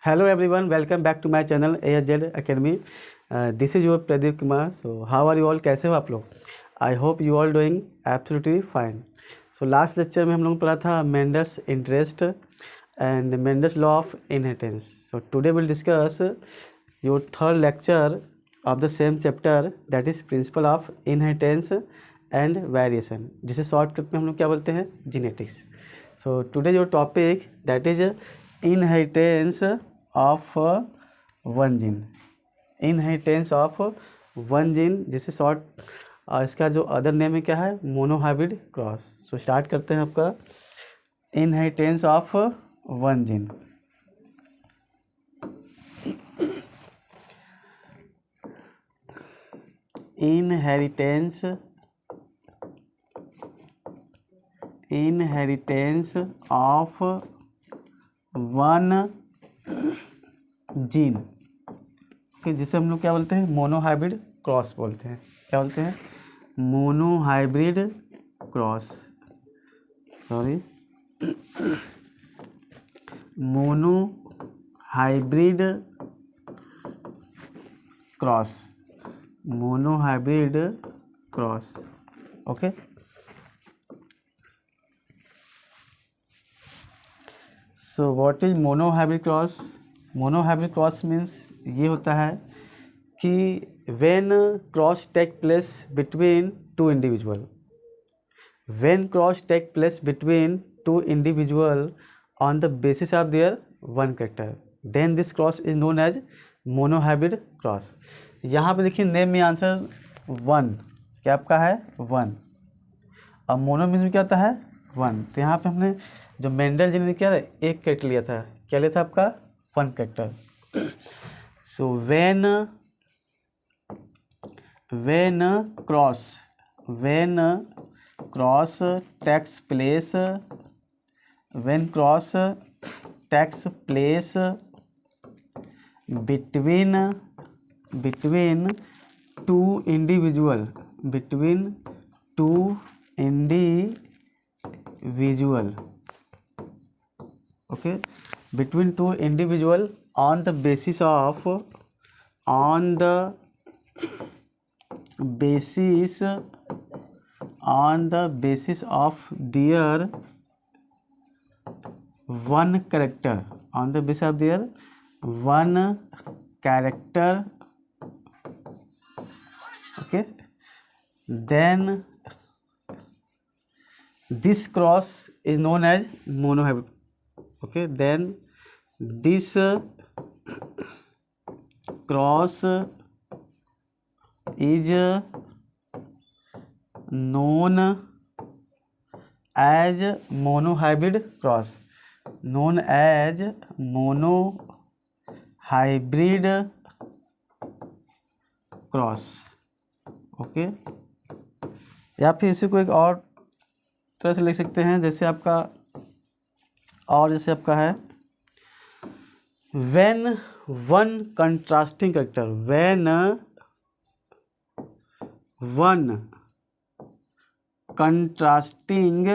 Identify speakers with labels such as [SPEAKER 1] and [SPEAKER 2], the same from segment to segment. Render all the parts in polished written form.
[SPEAKER 1] Hello everyone, welcome back to my channel ASZ Academy. This is your Pradeep Kumar. So how are you all? कैसे हो आप लोग? I hope you all doing absolutely fine. So last lecture में हम लोगों ने पढ़ा था Mendel's interest and Mendel's law of inheritance. So today we'll discuss your third lecture of the same chapter, that is principle of inheritance and variation, जिसे shortcut में हम लोग क्या बोलते हैं, genetics. So today your topic that is inheritance of one gene, inheritance of one gene, जिसे short इसका जो अदर नेम है क्या है, मोनोहाइब्रिड क्रॉस. सो स्टार्ट करते हैं आपका inheritance of one gene. Inheritance of one gene, जिसे हम लोग क्या बोलते हैं, मोनोहाइब्रिड क्रॉस बोलते हैं. क्या बोलते हैं? Monohybrid cross. Monohybrid cross. Monohybrid cross. Okay. So what is monohybrid cross? Monohybrid cross means ये होता है कि when cross take place between two individual, when cross take place between two individual on the basis of their one character, then this cross is known as monohybrid cross. यहाँ पे देखिए name में answer one, क्या आपका है one. अब mono means में क्या होता है, वन. तो यहाँ पे हमने जो मेंडल जी ने क्या एक कैरेक्टर लिया था, क्या लिया था आपका, one character. So when cross takes place between two individual, okay, between two individual on the basis of their one character, okay, then this cross is known as monohybrid. Okay, then this cross is known as monohybrid cross. Okay. या फिर इसी को एक और तरह से लिख सकते हैं, जैसे आपका है when one contrasting character, when one contrasting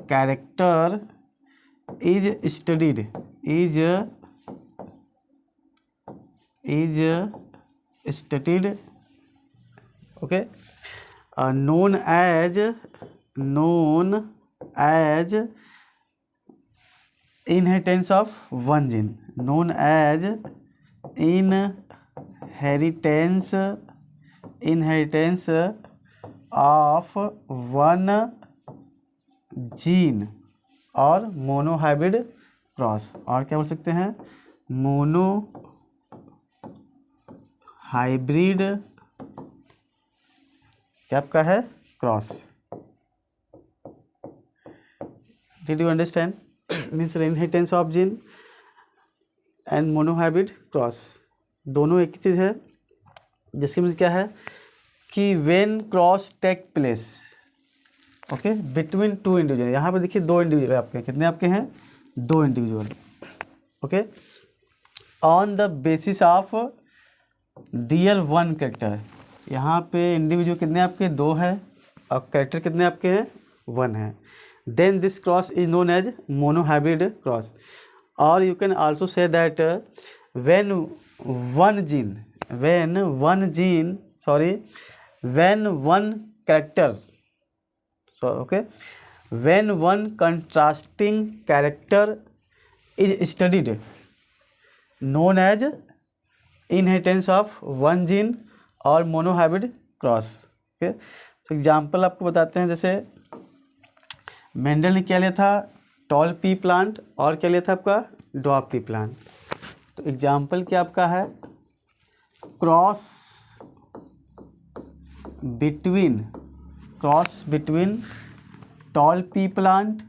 [SPEAKER 1] character is studied, okay, known as inheritance of one gene, inheritance of one gene और मोनोहाइब्रिड क्रॉस. और क्या बोल सकते हैं, मोनोहाइब्रिड क्या आपका है, cross. Did you understand? Means inheritance of gene and monohybrid cross दोनों एक ही चीज़ है, जिसके मीन्स क्या है कि when cross take place, okay, between two individual. यहाँ पे देखिए दो इंडिविजुअल आपके, कितने आपके हैं, दो individual. Okay, on the basis of dear one character, यहाँ पे इंडिविजुअल कितने आपके 2 है और कैरेक्टर कितने आपके हैं 1 है। Then this cross is known as monohybrid cross. और you can also say that when one character when one contrasting character is studied known as inheritance of one gene और monohybrid cross। ओके, तो example आपको बताते हैं। जैसे Mendel ने क्या लिया था, टॉल पी प्लांट, और क्या लिया था आपका ड्वार्फ पी प्लांट। तो एग्जाम्पल क्या आपका है, cross between toll P plant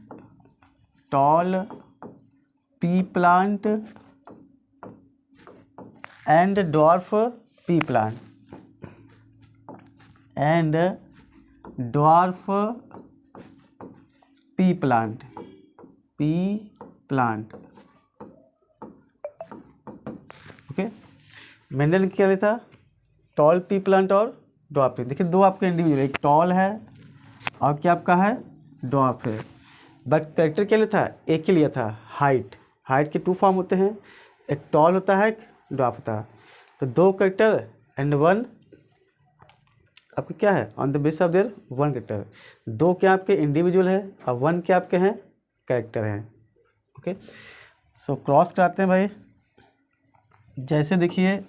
[SPEAKER 1] and dwarf P plant okay. Mendel ने क्या लिया था, टॉल पी प्लांट और ड्वार्फ पी। देखिए 2 आपके इंडिविजुअल, एक टॉल है और क्या आपका है ड्वार्फ है। बट कैरेक्टर क्या लिया था, एक ही लिया था, हाइट के 2 फॉर्म होते हैं, एक टॉल होता है एक ड्वार्फ होता है। तो 2 कैरेक्टर एंड 1 आपके क्या है on the base of their 1 character. 2 क्या आपके इंडिविजुअल है और 1 क्या आपके हैं कैरेक्टर हैं। ओके, सो क्रॉस कराते हैं भाई। जैसे देखिए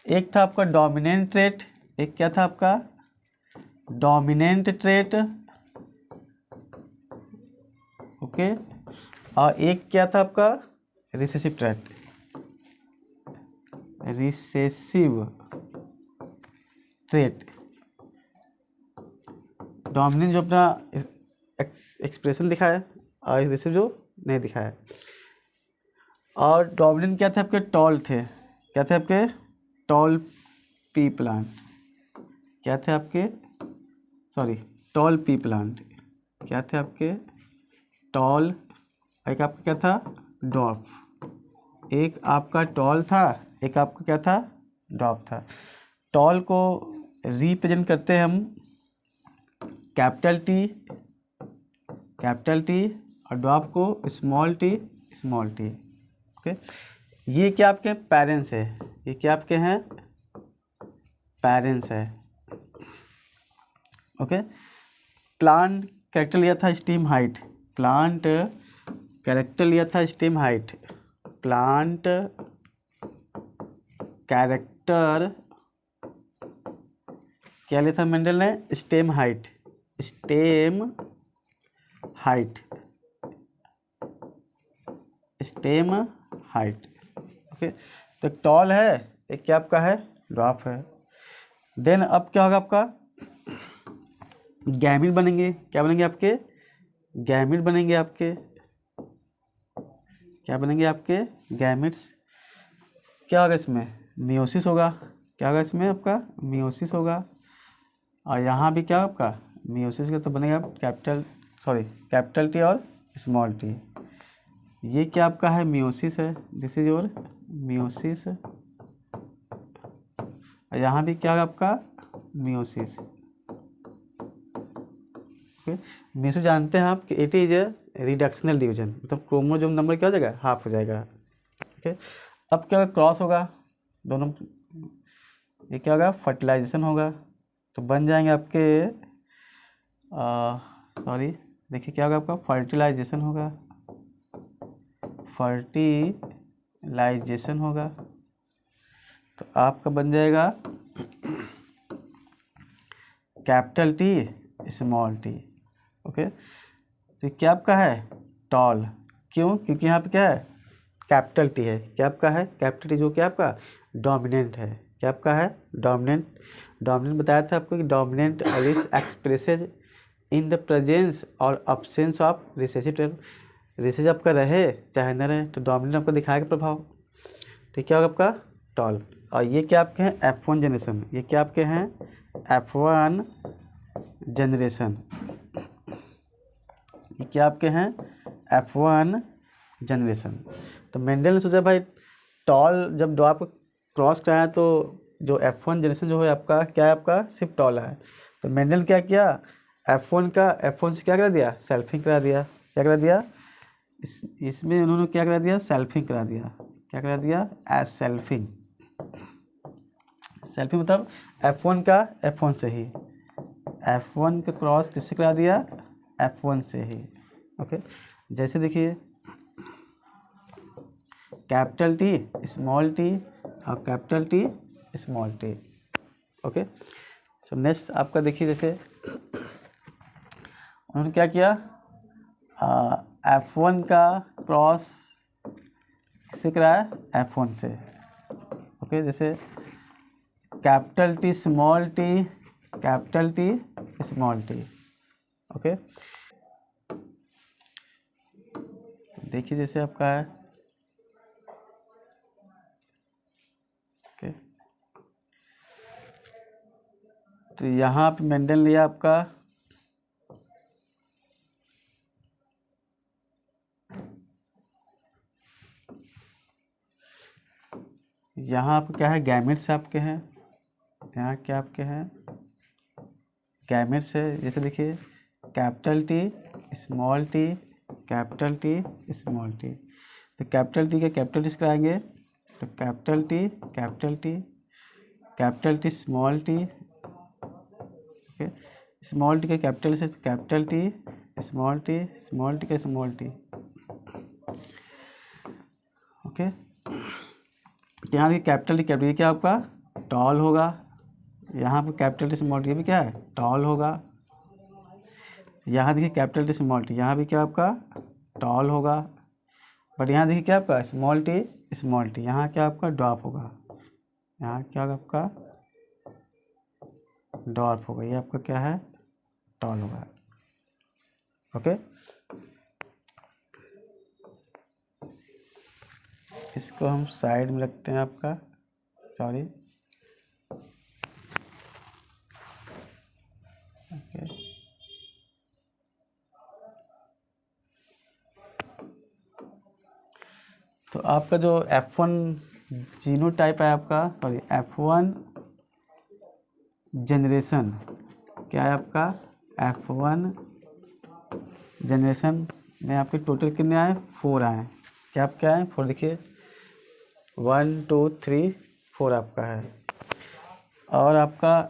[SPEAKER 1] एक था आपका डोमिनेंट ट्रेट, एक क्या था आपका डोमिनेंट ट्रेट, ओके, और एक क्या था आपका रिसेसिव ट्रेट, डोमिनेंट जो अपना एक्सप्रेशन दिखाया और रिसेसिव जो नहीं दिखाया। और डोमिनेंट क्या थे आपके टॉल थे, क्या थे आपके टॉल पी प्लांट, क्या थे आपके टॉल पी प्लांट, क्या थे आपके टॉल, एक आपका क्या था ड्वार्फ। एक आपका टॉल था, एक आपका क्या था ड्वार्फ था। टॉल को रिप्रेजेंट करते हैं हम कैपिटल टी और ड्वार्फ को स्मॉल टी। ओके, ये क्या आपके पेरेंट्स है, ये क्या आपके हैं पेरेंट्स है। ओके, प्लांट कैरेक्टर लिया था स्टीम हाइट, प्लांट कैरेक्टर क्या लिया था मेंडल ने, स्टेम हाइट। ओके, तो टॉल है, एक क्या आपका है ड्वार्फ है। देन अब क्या होगा आपका गैमिट बनेंगे, क्या बनेंगे आपके गैमिट बनेंगे आपके, क्या बनेंगे आपके गैमिट्स। क्या होगा इसमें मियोसिस होगा, क्या होगा इसमें आपका मियोसिस होगा। और यहाँ भी क्या आपका मियोसिस का तो बनेगा कैपिटल टी और स्मॉल टी। ये क्या आपका है मियोसिस है, दिस इज योर मियोसिस। और यहाँ भी क्या है आपका मियोसिस। ओके, मियोसिस जानते हैं आप कि इट इज रिडक्शनल डिवीजन, मतलब क्रोमोसोम नंबर क्या हो जाएगा हाफ हो जाएगा। ओके, अब क्या होगा क्रॉस होगा दोनों, ये क्या होगा फर्टिलाइजेशन होगा, तो बन जाएंगे आपके देखिए क्या होगा आपका फर्टिलाइजेशन होगा, तो आपका बन जाएगा capital T small T. Okay, तो क्या आपका है टॉल, क्यों, क्योंकि यहाँ पे क्या है कैपिटल टी है, क्या आपका है कैपिटल टी जो क्या आपका डोमिनेंट है, क्या आपका है डोमिनेंट बताया था आपको कि dominant expresses in the presence और अब्सेंस ऑफ रिसेसिव। रिसेसिव आपका रहे चाहे न रहे तो डोमिनेंट आपको दिखाएगा प्रभाव, तो क्या होगा आपका टॉल। और ये क्या आपके हैं F1 जनरेशन, ये क्या आपके हैं F1 जनरेशन, ये क्या आपके हैं F1 जनरेशन। तो मेंडल ने सोचा भाई टॉल जब ड्वार्फ क्रॉस कराया तो जो F1 जनरेशन जो है आपका क्या है, आपका सिर्फ टॉल है। तो मेंडल क्या किया, F1 से क्या करा दिया, सेल्फिंग करा दिया। क्या करा दिया, इसमें उन्होंने क्या करा दिया, सेल्फिंग करा दिया। क्या करा दिया, एज सेल्फिंग। सेल्फिंग मतलब F1 का F1 से ही, F1 का क्रॉस किससे करा दिया, F1 से ही। ओके, जैसे देखिए कैपिटल टी स्मॉल टी और capital T small T. Okay, so next आपका देखिए, जैसे उन्होंने क्या किया, F1 का क्रॉस किससे कराया, F1 से। ओके, जैसे capital T small T, capital T small T. Okay, देखिए जैसे आपका है, ओके, तो यहाँ पे मेंडल लिया आपका यहाँ आपको क्या है, गैमेट्स आपके हैं, यहाँ क्या आपके हैं, गैमेट्स है। जैसे देखिए capital T small T, capital T small T. तो कैपिटल टी के कैपिटल टी कराएंगे, तो capital T capital T, capital T small T. Okay, small T के कैपिटल से capital T small T, small T के स्मॉल टी। ओके, यहाँ देखिए capital T capital क्या आपका टॉल होगा, यहाँ पर कैपिटल टी स्मॉल टी भी क्या है, टॉल होगा। यहाँ देखिए कैपिटल टी स्मॉल टी, यहाँ भी क्या आपका टॉल होगा। बट यहाँ देखिए क्या आपका स्मॉल टी, यहाँ क्या आपका ड्वार्फ होगा, यहाँ क्या होगा आपका ड्वार्फ होगा। ये आपका क्या है, टॉल होगा। ओके, इसको हम साइड में रखते हैं आपका, सॉरी। ओके, तो आपका जो F1 जीनो टाइप है आपका, सॉरी F1 जनरेशन, क्या है आपका F1 जनरेशन में आपके टोटल कितने आए, 4 आए। क्या आप क्या है, 4 देखिए 1 2 3 4 आपका है। और आपका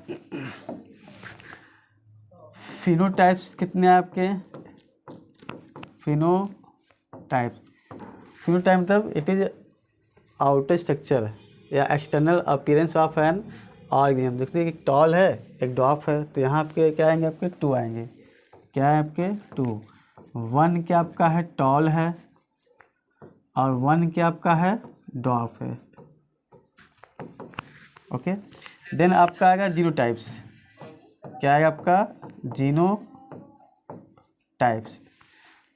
[SPEAKER 1] फिनोटाइप्स कितने हैं आपके, फिनोटाइप मतलब इट इज आउटर स्ट्रक्चर या external appearance of an organism. देखिए एक टॉल है एक ड्वार्फ है, तो यहाँ आपके क्या आएंगे, आपके 2 आएंगे। क्या है आपके 2, 1 क्या आपका है टॉल है और 1 क्या आपका है ड्वार्फ है। ओके, देन आपका आएगा जीनोटाइप्स। क्या है आपका जीनोटाइप्स।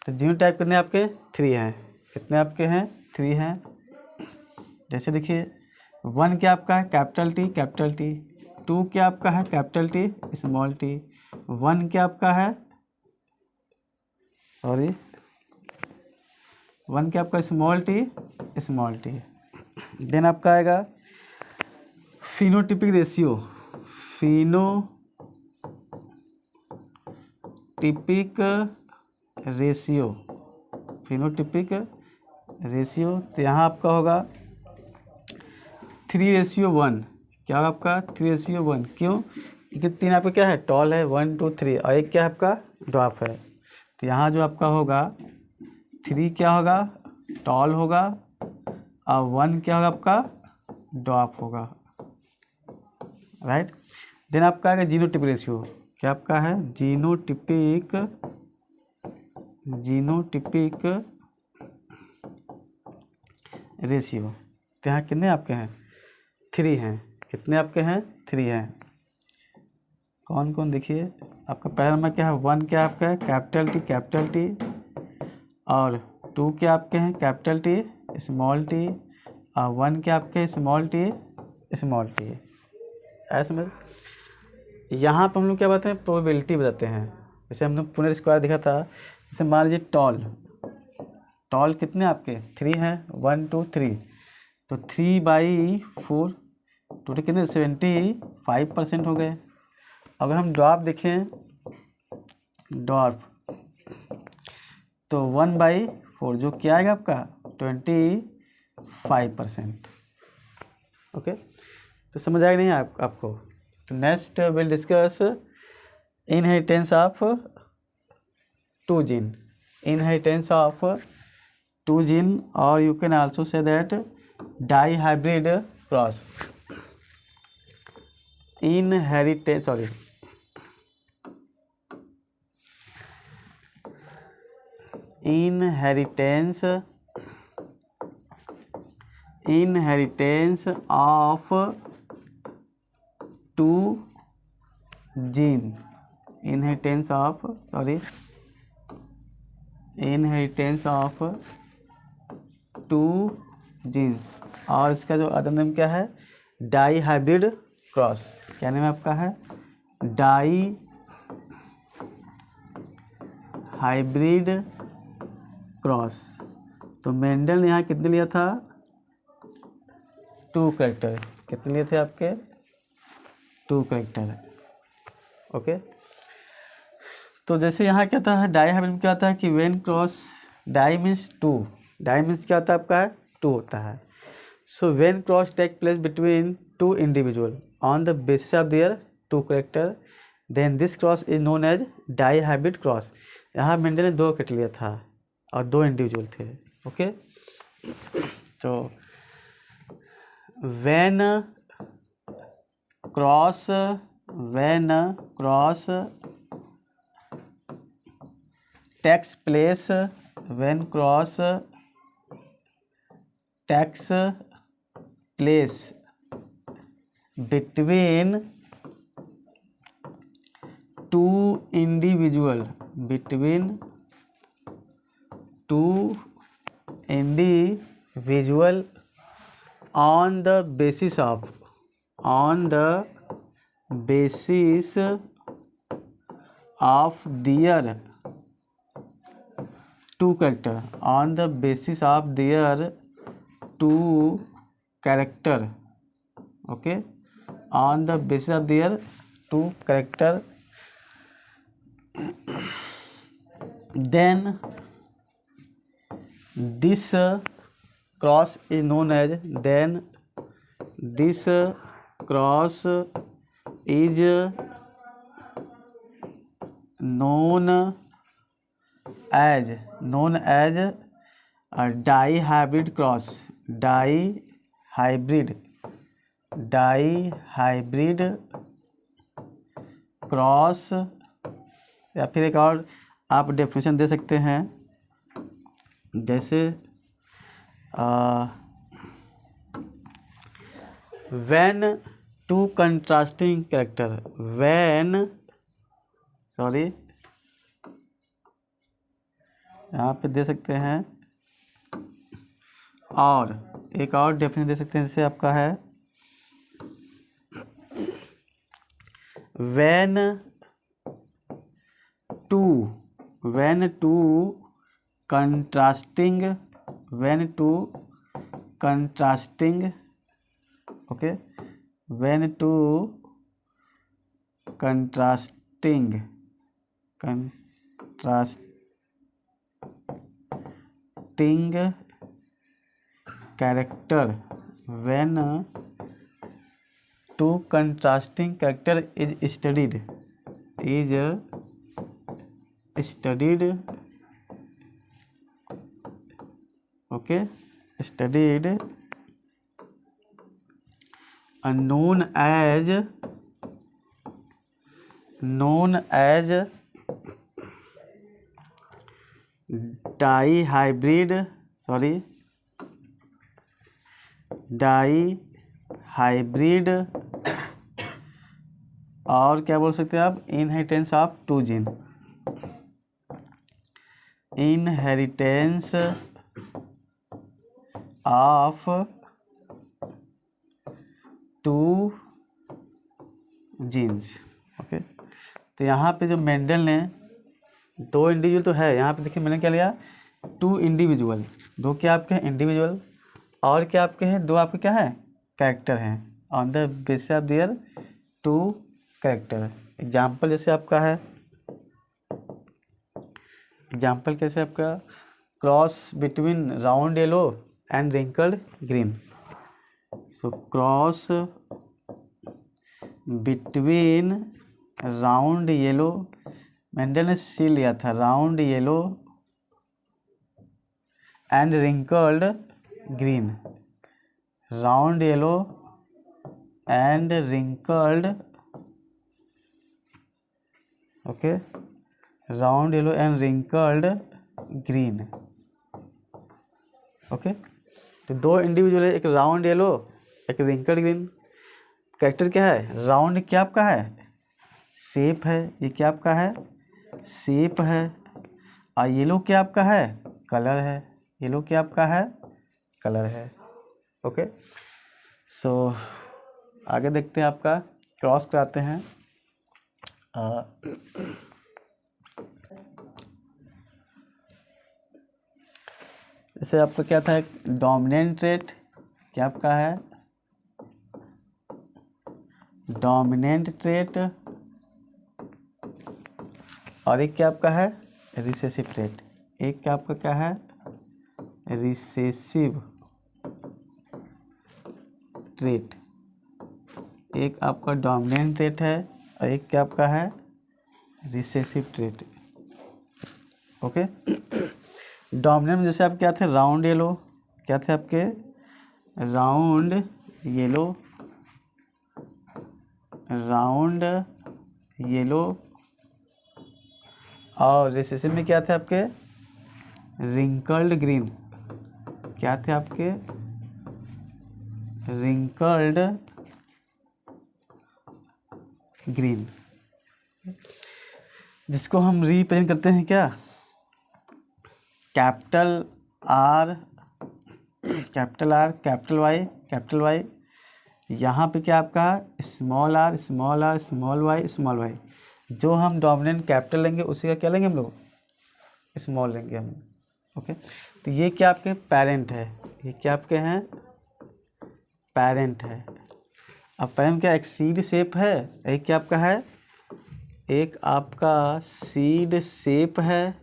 [SPEAKER 1] तो जीनोटाइप कितने आपके 3 हैं, कितने आपके हैं 3 हैं। जैसे देखिए 1 क्या आपका है कैपिटल टी, 2 क्या आपका है कैपिटल टी स्मॉल टी, 1 क्या आपका है, सॉरी 1 क्या आपका स्मॉल टी। देन आपका आएगा फिनोटिपिक रेशियो, फिनोटिपिक रेशियो। तो यहाँ आपका होगा 3:1। क्या होगा आपका 3:1, क्यों, क्योंकि 3 आपका क्या है टॉल है 1 2 3 और 1 क्या है आपका ड्वार्फ है। तो यहाँ जो आपका होगा 3 क्या होगा टॉल होगा और 1 क्या होगा आपका ड्वार्फ होगा, राइट। देन आपका आएगा जीनोटिपिक रेशियो। क्या आपका है जीनोटिपिक रेशियो। तो यहाँ कितने आपके हैं 3 हैं, कितने आपके हैं 3 हैं। कौन कौन देखिए आपका पहला नंबर क्या है 1 क्या आपका है कैपिटल टी और 2 क्या आपके हैं कैपिटल टी स्मॉल टी और 1 क्या आपके स्मॉल टी। ऐसे में यहाँ पर हम लोग क्या बताते हैं प्रोबेबिलिटी बताते हैं। जैसे हमने पुनः स्क्वायर देखा था, जैसे मान लीजिए टॉल कितने आपके 3 हैं 1 2 3, तो 3/4 टोटल कितने 75% हो गए। अगर हम ड्वार्फ देखें, ड्वार्फ तो 1/4 जो क्या आएगा आपका 25%। ओके, तो समझ आएगा नहीं आपको। तो next will discuss inheritance of two gene, inheritance of two gene, और you can also say that dihybrid cross. Inheritance of two gene, inheritance of two genes, और इसका जो अदर नेम क्या है, डाई हाइब्रिड क्रॉस। क्या name आपका है, dihybrid cross. तो मेंडल ने यहाँ कितने लिया था, 2 कैरेक्टर। कितने लिए थे आपके, 2 कैरेक्टर। ओके, तो जैसे यहाँ क्या था, डाई हाइब्रिड में क्या होता है कि when cross, di means 2, di means क्या होता है आपका 2 होता है। So when cross take place between 2 individual on the basis of their 2 character, then this cross is known as dihybrid cross. यहाँ मेंडल ने 2 कैरेक्टर लिया था और 2 इंडिविजुअल थे। ओके, तो when cross takes place between two individual on the basis of their 2 character, on the basis of their 2 character, okay, on the basis of their 2 character, then this cross is known as, known as a dihybrid cross, dihybrid cross. या फिर एक और आप definition दे सकते हैं, जैसे when two contrasting character, यहाँ पे दे सकते हैं, और एक और डेफिनेशन दे सकते हैं, जैसे आपका है when two contrasting okay, when two contrasting character, when two contrasting character is studied, okay, studied, known as dihybrid और क्या बोल सकते हैं आप, inheritance of two gene, inheritance of two genes. Okay, तो यहाँ पे जो मेंडल ने 2 इंडिविजुअल तो है, यहाँ पे देखिए मैंने क्या लिया, 2 इंडिविजुअल, 2 क्या आपके हैं इंडिविजुअल, और क्या आपके हैं 2 आपके क्या है कैरेक्टर हैं, on the basis of their two character. Example जैसे आपका है, एग्जाम्पल कैसे आपका, cross between round yellow and wrinkled green. So cross between round yellow, Mendel ने सी लिया था, round yellow and wrinkled green, round yellow and wrinkled, okay, round yellow and wrinkled green. Okay, तो दो individual है, एक round yellow एक wrinkled green. Character क्या है, राउंड क्या आपका है, शेप है, ये क्या आपका है, शेप है। और येलो क्या आपका है, कलर है, येलो क्या आपका है, कलर है। ओके, सो आगे देखते हैं, आपका क्रॉस कराते हैं। जैसे आपका क्या था, एक डोमिनेंट ट्रेट, क्या आपका है, डोमिनेंट ट्रेट, और एक क्या आपका है, रिसेसिव ट्रेट। एक क्या आपका क्या है, रिसेसिव ट्रेट। एक आपका डोमिनेंट ट्रेट है और एक क्या आपका है, रिसेसिव ट्रेट। ओके, डोमिनेंट में जैसे आप क्या थे, राउंड येलो, क्या थे आपके, राउंड येलो, राउंड येलो। और रिसेसिव में क्या थे आपके, रिंकल्ड ग्रीन, क्या थे आपके, रिंकल्ड ग्रीन, जिसको हम रिप्रेजेंट करते हैं क्या, capital R, capital R, capital Y. यहाँ पे क्या आपका small r, small r, small y. जो हम डोमिनेंट कैपिटल लेंगे उसी का क्या लेंगे हम लोग, स्मॉल लेंगे हम। ओके, तो ये क्या आपके पेरेंट है, ये क्या आपके हैं, पेरेंट है। अब पेरेंट क्या, एक सीड शेप है, एक क्या आपका है, एक आपका सीड शेप है,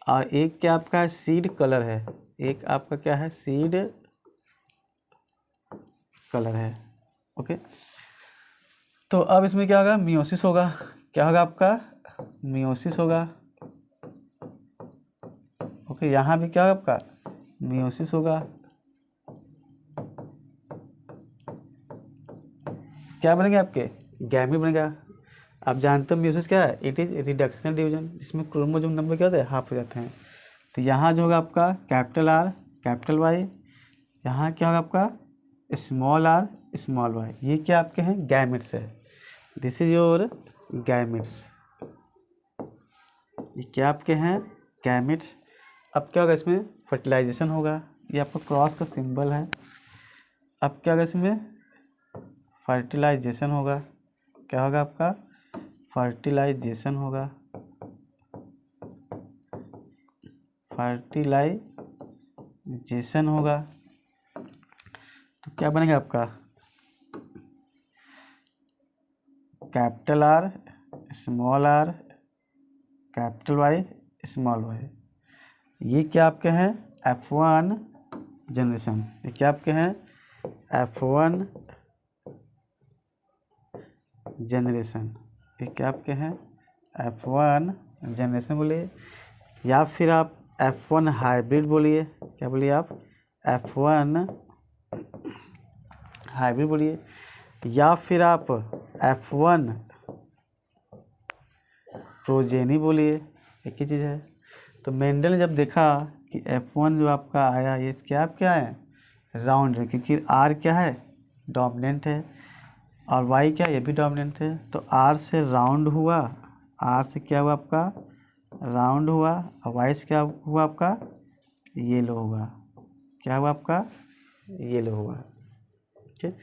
[SPEAKER 1] और एक क्या आपका सीड कलर है, एक आपका क्या है, सीड कलर है। ओके, तो अब इसमें क्या होगा, मियोसिस होगा, क्या होगा आपका, मियोसिस होगा। ओके, यहाँ भी क्या होगा आपका, मियोसिस होगा। क्या बनेंगे आपके, गैमीट बनेगा। आप जानते हो मियोसिस क्या है, इट इज रिडक्शनल डिवीजन, जिसमें क्रोमोसोम नंबर क्या होता है, हाफ हो जाते हैं। तो यहाँ जो होगा आपका कैपिटल आर, कैपिटल वाई, यहाँ क्या होगा आपका स्मॉल आर, स्मॉल वाई। ये क्या आपके हैं, गैमेट्स है, दिस इज योर गैमेट्स। ये क्या आपके हैं, गैमेट्स। अब क्या होगा, इसमें फर्टिलाइजेशन होगा, ये आपका क्रॉस का सिंबल है। अब क्या होगा, इसमें फर्टिलाइजेशन होगा, क्या होगा आपका, फर्टिलाइजेशन होगा, फर्टिलाइजेशन होगा। तो क्या बनेगा आपका, capital R, small are, capital Y, small y. ये क्या आपके हैं, F1 जनरेशन। ये क्या आपके हैं, F1 जनरेशन। ये क्या आपके हैं, F1 जनरेशन बोलिए, या फिर आप F1 हाइब्रिड बोलिए। क्या बोलिए आप, F1 हाइब्रिड बोलिए, या फिर आप F1 प्रोजेनी बोलिए, एक ही चीज़ है। तो मेंडल ने जब देखा कि F1 जो आपका आया, ये क्या आप क्या है, राउंड है, क्योंकि R क्या है, डोमिनेंट है, और Y क्या, ये भी डोमिनेंट है। तो R से राउंड हुआ, R से क्या हुआ आपका, राउंड हुआ, और Y से क्या हुआ आपका, येलो हुआ। क्या हुआ आपका, येलो हुआ। ठीक,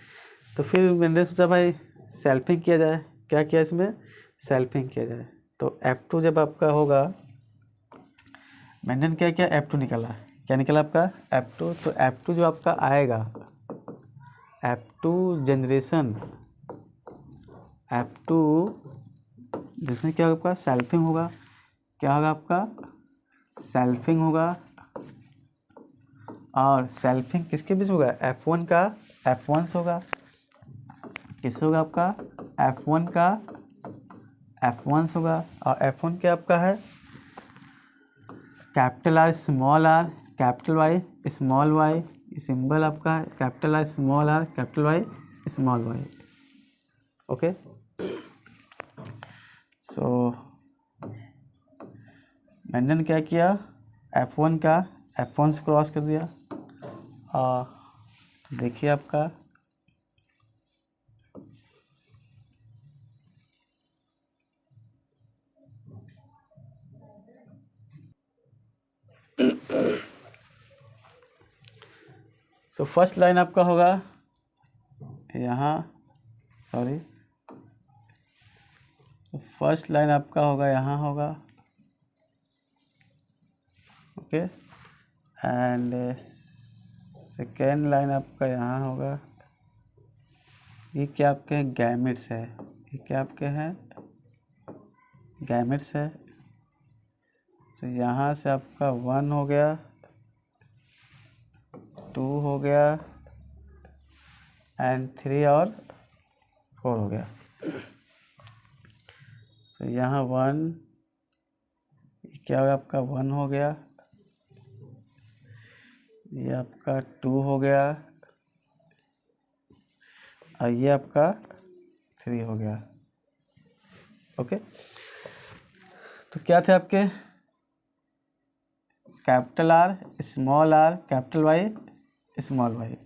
[SPEAKER 1] तो फिर मैंने सोचा भाई सेल्फिंग किया जाए। क्या किया, इसमें सेल्फिंग किया जाए। तो F2 जब आपका होगा, मैंने क्या किया, F2 निकाला। क्या निकला आपका, F2। तो F2 जो आपका आएगा, F2 जनरेशन, F2 जिसमें क्या होगा आपका सेल्फिंग होगा, क्या होगा आपका सेल्फिंग होगा। और सेल्फिंग किसके बीच होगा, F1 का F1 होगा, किससे होगा आपका F1 का F1 होगा। और F1 क्या आपका है capital R small are capital Y small Y, symbol आपका है capital R small are capital Y small Y. Okay, so मैंने क्या किया F1 का F1 से क्रॉस कर दिया। देखिए आपका सो फर्स्ट लाइन आपका होगा यहाँ, सॉरी फर्स्ट लाइन आपका होगा यहाँ होगा। ओके, एंड सेकेंड लाइन आपका यहाँ होगा। ये क्या आपके हैं गैमेट्स है, ये क्या आपके हैं गैमेट्स है। तो यहाँ से आपका 1 हो गया, 2 हो गया एंड 3 और 4 हो गया। तो यहाँ 1 क्या होगा आपका 1 हो गया, ये आपका 2 हो गया और ये आपका 3 हो गया। ओके, तो क्या थे आपके capital R capital Y small y.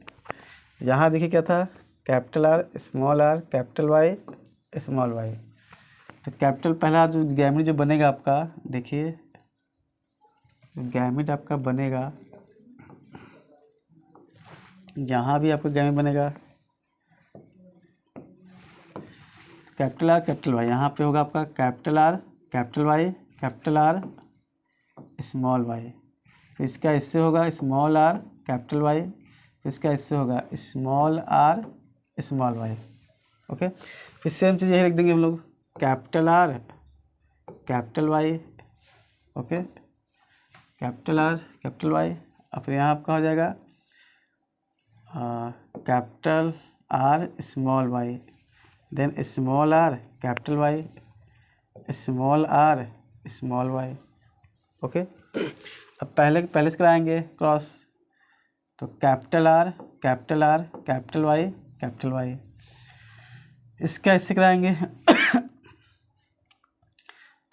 [SPEAKER 1] यहाँ देखिए क्या था capital R capital Y small y. तो कैपिटल पहला जो गैमेट जो बनेगा आपका, देखिए गैमेट आपका बनेगा, यहाँ भी आपका गैमेट बनेगा कैपिटल आर कैपिटल वाई। यहाँ पे होगा आपका capital R capital R small y. फिर इसका इससे होगा स्मॉल आर कैपिटल वाई, फिर इसका इससे होगा small r small Y. Okay, फिर सेम चीज़ यही लिख देंगे हम लोग capital R capital Y. Okay, capital R capital Y. और फिर यहाँ आपका हो जाएगा capital R small y, then small are capital Y small r small Y. Okay, अब पहले से कराएंगे क्रॉस। तो कैपिटल आर कैपिटल वाई, इसका इससे कराएंगे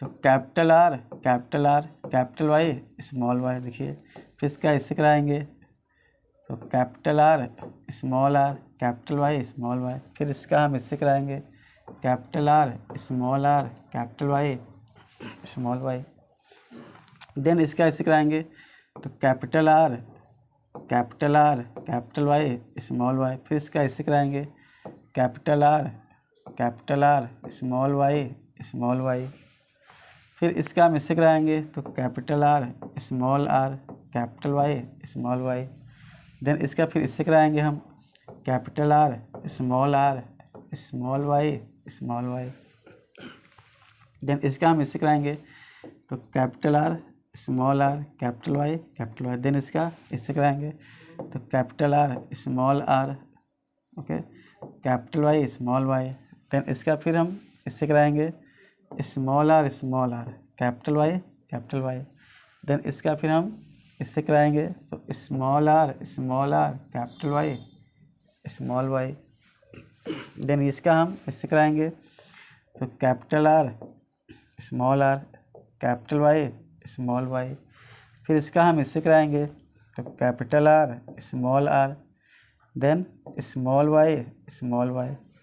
[SPEAKER 1] तो capital R capital Y small y. देखिए फिर इसका इससे कराएंगे तो capital R capital Y small y. फिर इसका हम इससे कराएंगे capital R capital Y small y. Then इसका इससे कराएंगे तो capital R capital Y small y. फिर इसका इससे कराएंगे कैपिटल आर स्मॉल वाई। फिर इसका हम इससे कराएंगे तो capital R capital Y small y. Then इसका फिर इससे कराएंगे हम capital R small y small y. Then इसका हम इससे कराएंगे तो capital R capital Y. Then इसका इससे कराएंगे तो capital R small r okay capital Y small y. Then इसका फिर हम इससे कराएंगे small are capital Y. Then इसका फिर हम इससे कराएंगे तो small are capital Y small y. Then इसका हम इससे कराएंगे तो capital R capital Y small y. फिर इसका हम इससे कराएंगे तो capital R then small y.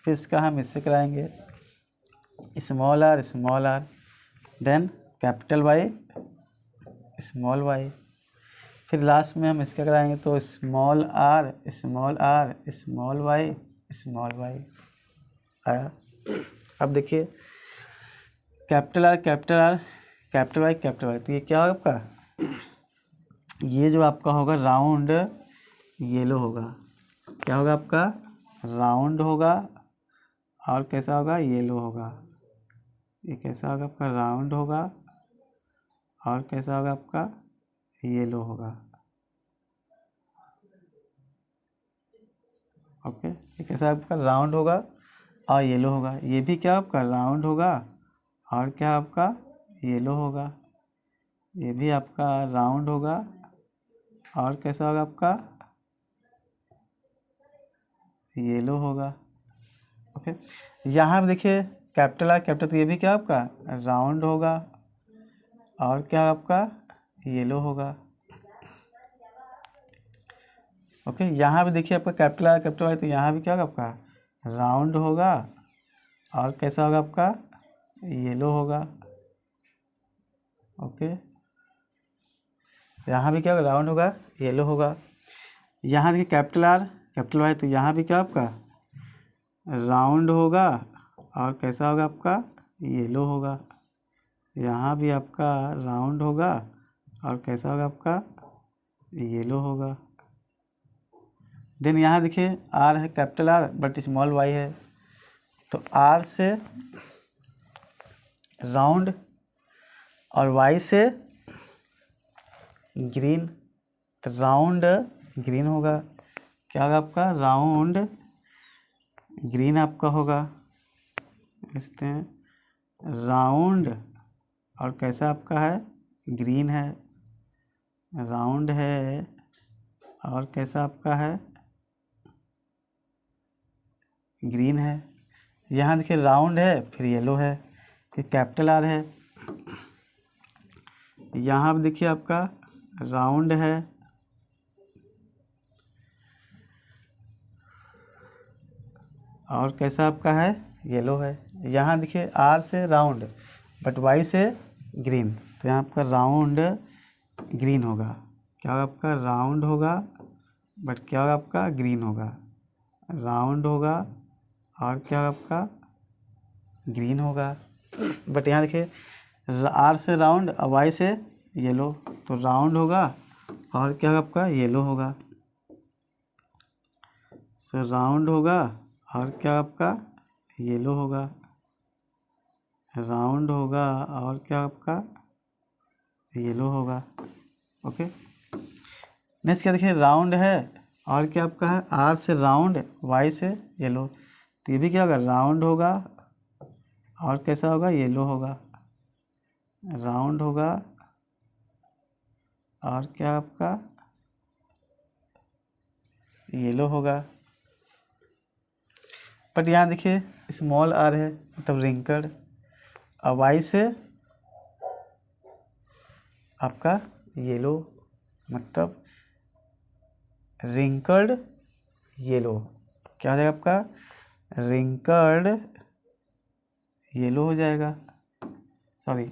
[SPEAKER 1] फिर इसका हम इससे कराएंगे small r then capital Y small y. फिर लास्ट में हम इसका कराएंगे तो स्मॉल आर स्मॉल वाई आया। अब देखिए कैपिटल आर कैपिटल वाई। तो ये क्या होगा आपका, ये जो आपका होगा राउंड येलो होगा, क्या होगा आपका राउंड होगा और कैसा होगा, येलो होगा। ये कैसा होगा आपका, राउंड होगा और कैसा होगा आपका, येलो होगा। ओके, ये कैसा आपका, राउंड होगा और येलो होगा। ये भी क्या आपका, राउंड होगा और क्या आपका, येलो होगा। ये भी आपका राउंड होगा और कैसा होगा आपका, येलो होगा। ओके, यहाँ पे देखिए कैपिटल आर कैपिटल, तो ये भी क्या आपका, राउंड होगा और क्या आपका, येलो होगा। ओके, यहाँ भी देखिए आपका कैपिटल आर कैपिटल वाई, तो यहाँ भी क्या होगा आपका, राउंड होगा और कैसा होगा आपका, येलो होगा। ओके, यहाँ भी क्या होगा, राउंड होगा, येलो होगा। यहाँ देखिए कैपिटल आर कैपिटल वाई, तो यहाँ भी क्या आपका, राउंड होगा और कैसा होगा आपका, येलो होगा। यहाँ भी आपका राउंड होगा और कैसा होगा आपका, येलो होगा। देन यहाँ देखिए आर है capital R but small y है, तो आर से राउंड और वाई से ग्रीन, तो राउंड ग्रीन होगा। क्या होगा आपका, राउंड ग्रीन आपका होगा। देखते हैं, राउंड और कैसा आपका है, ग्रीन है। राउंड है और कैसा आपका है, ग्रीन है। यहाँ देखिए राउंड है फिर येलो है, कि कैपिटल आर है। यहाँ पर देखिए आपका राउंड है और कैसा आपका है, येलो है। यहाँ देखिए आर से राउंड बट वाई से ग्रीन, तो यहाँ आपका राउंड ग्रीन होगा। क्या होगा आपका, राउंड होगा बट क्या होगा आपका, ग्रीन होगा। राउंड होगा और क्या होगा आपका, ग्रीन होगा। बट यहाँ देखिए आर से राउंड और वाई से येलो, तो राउंड होगा और क्या होगा आपका, येलो होगा। सो राउंड होगा और क्या आपका, येलो होगा। राउंड होगा और क्या आपका, येलो होगा। ओके, नेक्स्ट क्या देखिए, राउंड है और क्या आपका है, आर से राउंड वाई से येलो, तो ये भी क्या होगा, राउंड होगा और कैसा होगा, येलो होगा। राउंड होगा और क्या आपका, येलो होगा। बट यहाँ देखिए स्मॉल आर है मतलब रिंकल्ड, और वाई से आपका येलो मतलब रिंकल्ड येलो। क्या हो जाएगा आपका, रिंकल्ड येलो हो जाएगा, सॉरी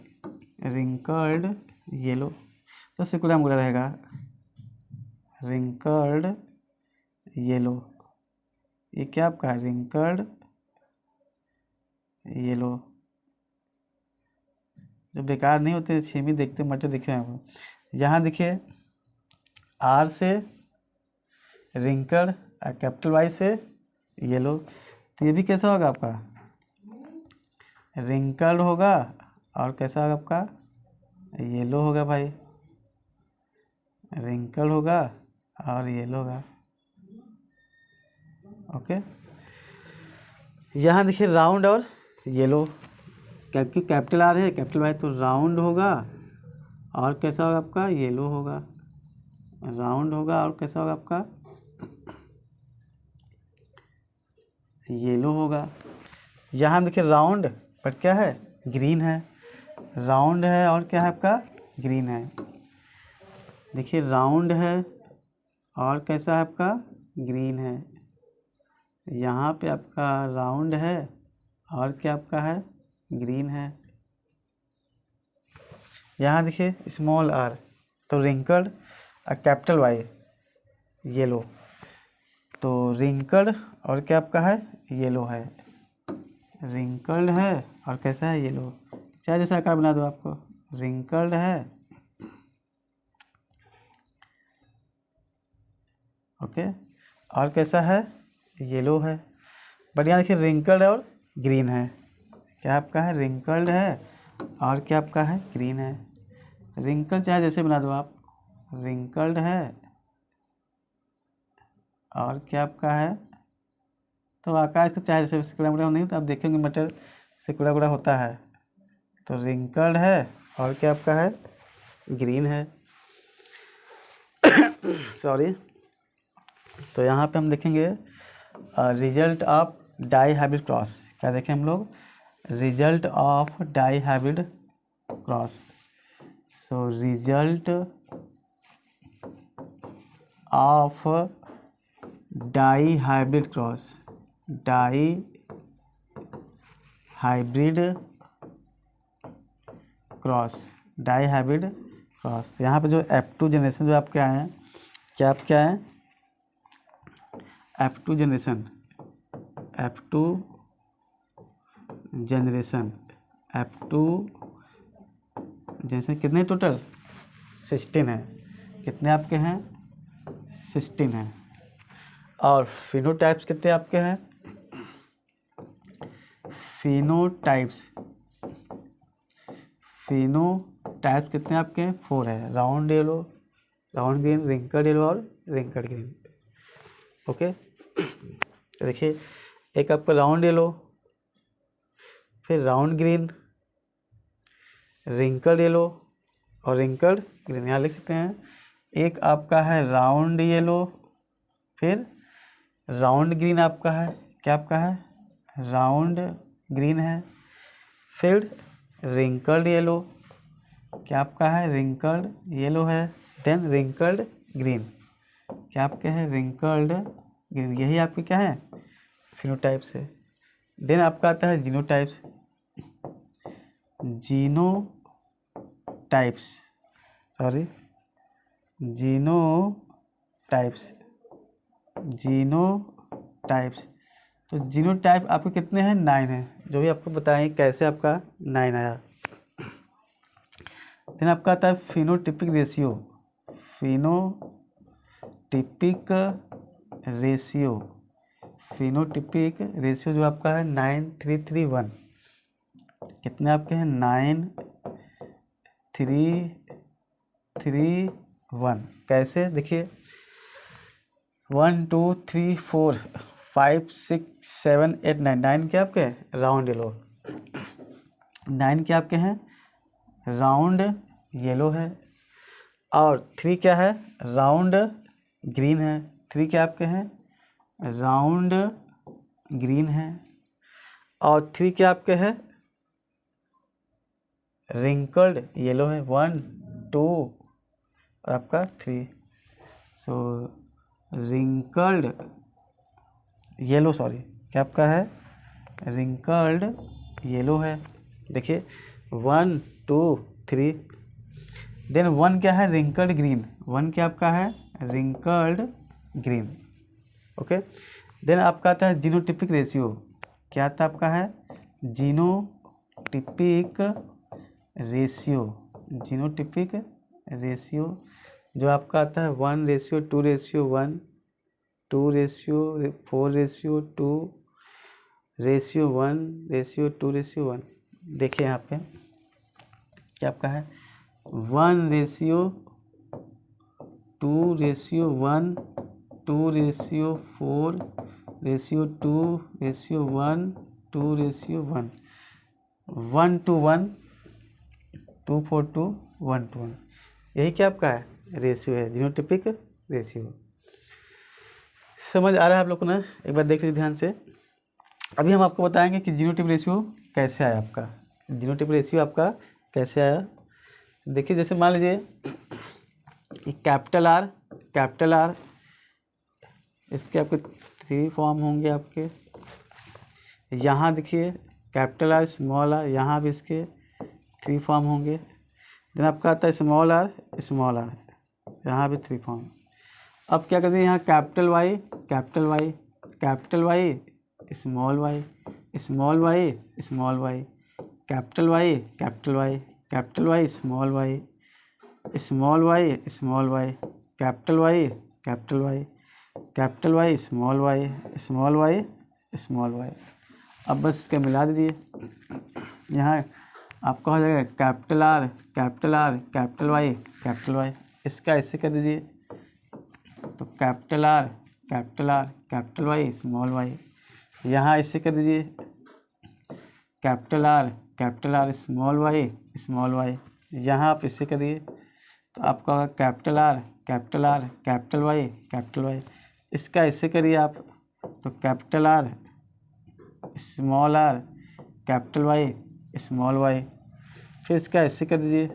[SPEAKER 1] रिंकल्ड येलो, तो सिकुड़ा मुड़ा रहेगा, रिंकल्ड येलो। ये क्या आपका है, रिंकल्ड येलो। जो बेकार नहीं होते, छेमी देखते मटर दिखे आपको। यहाँ देखिए आर से रिंकल्ड कैपिटल वाई से येलो, तो ये भी कैसा होगा आपका, रिंकल्ड होगा और कैसा होगा आपका, येलो होगा भाई। रिंकल होगा और येलो होगा। ओके, यहाँ देखिए राउंड और येलो, क्योंकि कैपिटल आर है कैपिटल वाई, तो राउंड होगा और कैसा होगा आपका, येलो होगा। राउंड होगा और कैसा होगा आपका, येलो होगा। यहाँ देखिए राउंड बट क्या है, ग्रीन है। राउंड है और क्या है आपका, ग्रीन है। देखिए राउंड है और कैसा है आपका, ग्रीन है। यहाँ पे आपका राउंड है और क्या आपका है, ग्रीन है। यहाँ देखिए स्मॉल आर, तो रिंकल्ड और कैपिटल वाई येलो, तो रिंकल्ड और क्या आपका है, येलो है। रिंकल्ड है और कैसा है, येलो। चाहे जैसा आकार बना दो आपको, रिंकल्ड है ओके और कैसा है, येलो है। बट यहाँ देखिए रिंकल्ड और ग्रीन है, क्या आपका है, रिंकल्ड है और क्या आपका है, ग्रीन है। रिंकल चाहे जैसे बना दो आप, रिंकल्ड है और क्या आपका है, तो आकाश को चाहे जैसे सिकुड़ा मुड़ा नहीं, तो आप देखेंगे मटर सिकुड़ा गुड़ा होता है, तो रिंकल्ड है और क्या आपका है, ग्रीन है। सॉरी। तो यहाँ पे हम देखेंगे result of dihybrid cross, क्या देखें हम लोग, result of dihybrid cross. So result of dihybrid cross, dihybrid cross, dihybrid cross. यहाँ पे जो F2 जनरेशन जो आपके आए हैं, क्या आपके आए हैं, F2 generation, F2 generation, F2 generation कितने टोटल, 16 है, कितने आपके हैं, 16 हैं। और फिनोटाइप्स कितने आपके हैं, फिनोटाइप्स कितने आपके हैं, 4 है, round yellow, round green, wrinkled yellow और रिंकल्ड ग्रीन। ओके, देखिए एक आपका राउंड येलो, फिर राउंड ग्रीन, रिंकल्ड येलो और रिंकल्ड ग्रीन, यहाँ लिख सकते हैं। एक आपका है राउंड येलो, फिर राउंड ग्रीन आपका है, क्या आपका है, राउंड ग्रीन है, फिर रिंकल्ड येलो, क्या आपका है, रिंकल्ड येलो है, देन रिंकल्ड ग्रीन, क्या आपके है, रिंकल्ड ग्रीन। यही आपके क्या है, फिनोटाइप्स है। देन आपका आता है genotypes, genotypes, sorry, genotypes, genotypes. तो जीनोटाइप आपके कितने हैं, 9 है, जो भी आपको बताएं कैसे आपका 9 आया। देन आपका आता है phenotypic ratio, phenotypic ratio, phenotypic ratio जो आपका है 9331, कितने आपके हैं, 9331। कैसे देखिए, 1 2 3 4 5 6 7 8 9, 9 क्या आपके राउंड येलो, 9 क्या आपके हैं, राउंड येलो है, और 3 क्या है, राउंड ग्रीन है, 3 क्या आपके हैं, राउंड ग्रीन है, और 3 क्या आपके है, रिंकल्ड येलो है, 1 2 और आपका 3। सो रिंकल्ड येलो, सॉरी, क्या आपका है, रिंकल्ड येलो है। देखिए 1 2 3, देन 1 क्या है, रिंकल्ड ग्रीन, 1 क्या आपका है, रिंकल्ड ग्रीन। ओके, देन आपका आता है जीनोटिपिक रेशियो, क्या आता है आपका है, जीनोटिपिक रेशियो, जीनोटिपिक रेशियो जो आपका आता है 1:2:1, 2:4:2, 1:2:1। देखिए यहाँ पे क्या आपका है, 1:2:1, 2:4:2:1, 2:1, 1:1, 2:4:2, 1:1। यही क्या आपका है, रेशियो है, जीनोटिपिक रेशियो। समझ आ रहा है आप लोग को ना, एक बार देख लीजिए ध्यान से। अभी हम आपको बताएंगे कि जीनोटिप रेशियो कैसे आया आपका, जीनोटिप रेशियो आपका कैसे आया। देखिए जैसे मान लीजिए कैपिटल आर, इसके आपके 3 फॉर्म होंगे आपके। यहाँ देखिए कैपिटल आर, स्मॉल आर, यहाँ भी इसके 3 फॉर्म होंगे। देन आपका आता है स्मॉल आर, यहाँ भी 3 फॉर्म। अब क्या करते हैं, यहाँ capital Y, small y, small y, capital Y, capital Y, small y, small y, capital Y, capital Y, small y, small y. अब बस इसके मिला दीजिए, यहाँ आपका हो जाएगा capital R capital R capital Y. इसका ऐसे कर दीजिए, तो capital R capital Y small y. यहाँ ऐसे कर दीजिए, कैपिटल आर स्मॉल वाई। यहाँ आप इससे करिए तो आपका होगा कैपिटल आर कैपिटल वाई। इसका ऐसे करिए आप, तो capital R capital Y small y. फिर इसका ऐसे कर दीजिए,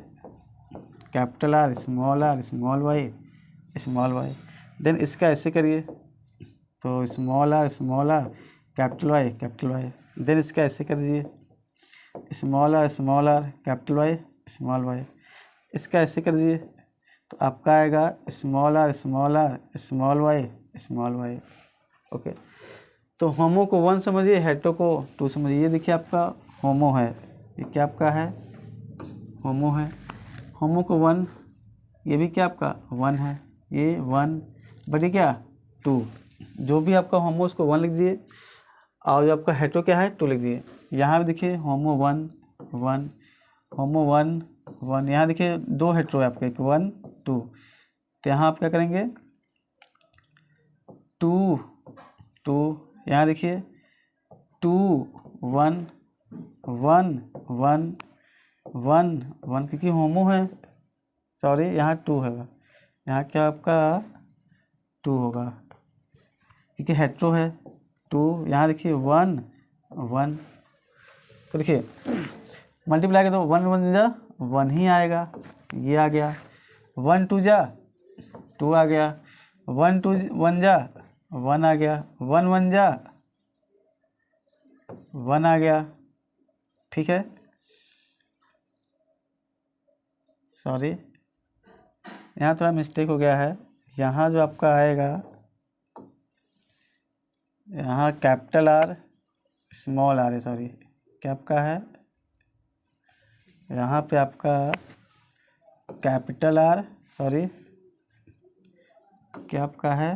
[SPEAKER 1] capital R small y. Then इसका ऐसे करिए, तो small are capital Y. Then इसका ऐसे कर दीजिए, small are capital Y small y. इसका ऐसे कर दीजिए तो आपका आएगा small r small Y. Okay, तो होमो को 1 समझिए, हेटो को 2 समझिए। ये देखिए आपका होमो है, ये क्या आपका है, होमो है। होमो को 1, ये भी क्या आपका 1 है, ये 1 बड़ी क्या 2। जो भी आपका होमो उसको 1 लिख दिए, और जो आपका हेटो क्या है 2 लिख दिए। यहाँ भी देखिए होमो 1 होमो 1। यहाँ देखिए 2 हेटरो है आपके, 1 2। तो यहाँ आप क्या करेंगे 2 यहाँ देखिए 2 1 क्योंकि होमो है, सॉरी यहाँ 2 है, यहाँ क्या आपका 2 होगा क्योंकि हेट्रो है 2। यहाँ देखिए 1 तो देखिए मल्टीप्लाई कर तो 1 जा 1 ही आएगा, ये आ गया। 1 2 जा 2 आ गया, 1 2 1 जा 1 आ गया, 1 1 जा 1 आ गया। ठीक है, सॉरी यहाँ थोड़ा मिस्टेक हो गया है। यहाँ जो आपका आएगा, यहाँ कैपिटल आर स्मॉल आर है, सॉरी क्या आपका है, यहाँ पे आपका कैपिटल आर, सॉरी क्या आपका है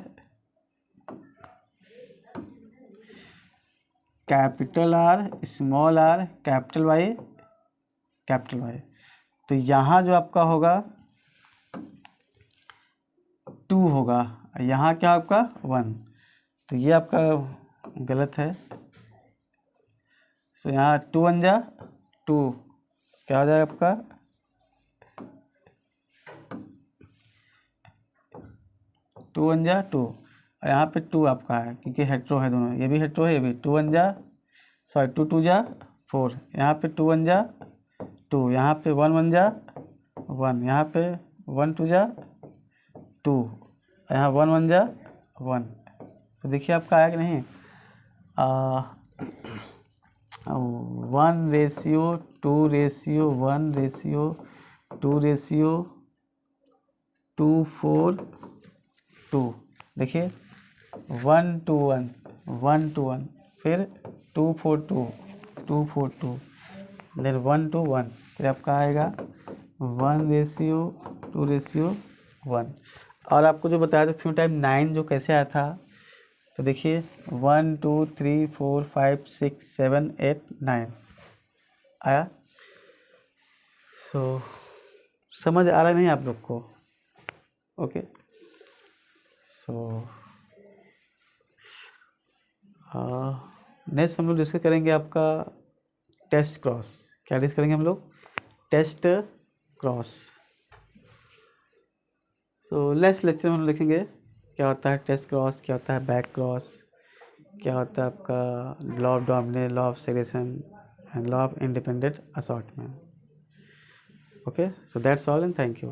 [SPEAKER 1] capital R small are capital Y. तो यहाँ जो आपका होगा 2 होगा, यहाँ क्या आपका 1। तो ये आपका गलत है। तो यहाँ 2 1 जा 2 क्या हो जाएगा आपका 2 1 जा 2, और यहाँ पे 2 आपका है क्योंकि हेट्रो है दोनों, ये भी हेट्रो है, ये भी 2 1 जा 2 2 जा 4। यहाँ पे 2 1 जा 2, यहाँ पे 1 1 जा 1, यहाँ पे 1 2 जा 2, यहाँ 1 1 जा 1। तो देखिए आपका आया कि नहीं, 1 रेशियो 2 रेशियो 1 रेशियो 2 रेशियो 2 4 2। देखिए 1 2 1 फिर 2 4 2 फिर 1 2 1, फिर आपका आएगा 1 रेशियो 2 रेशियो 1। और आपको जो बताया था फ्यू टाइम 9 जो कैसे आया था, तो देखिए 1 2 3 4 5 6 7 8 9 आया। समझ आ रहा नहीं आप लोग को? ओके, नेक्स्ट हम लोग डिस्कस करेंगे आपका टेस्ट क्रॉस। क्या डिस्कस करेंगे हम लोग? Test cross. नेक्स्ट लेक्चर में हम लिखेंगे क्या होता है टेस्ट क्रॉस, क्या होता है बैक क्रॉस, क्या होता है आपका law of dominance, law of segregation and law of independent assortment. Okay, so that's all and thank you.